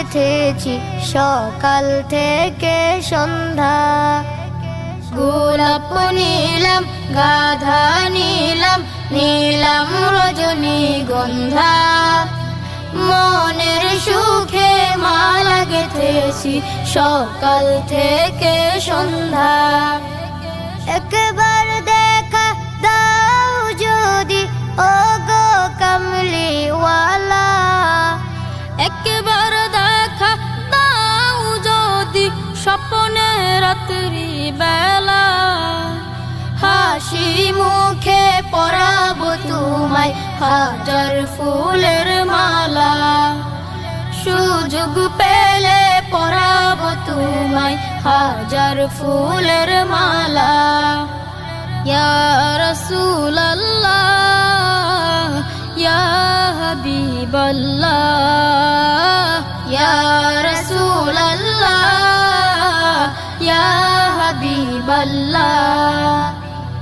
গেথেছি সকাল থেকে সন্ধ্যা। গোলাপ নিলাম, গাধা নিলাম, নিলাম রজনীগন্ধা। মনের সুখে মালা গেথেছি সকাল থেকে সন্ধ্যা। একবার দেখা দাও যদি ওগো কামলিওয়ালা, একবার দেখা দাও যদি স্বপ্নে রাত্রি বেলা। হাসি মুখে পরাবো তোমায় হাজার ফুলের মালা। সুযোগ পেলে পরাবো তোমায় হাজার ফুলের মালা। ইয়া রাসূলাল্লাহ, ইয়া হাবিবাল্লাহ, ইয়া রাসূলাল্লাহ, ইয়া হাবিবাল্লাহ।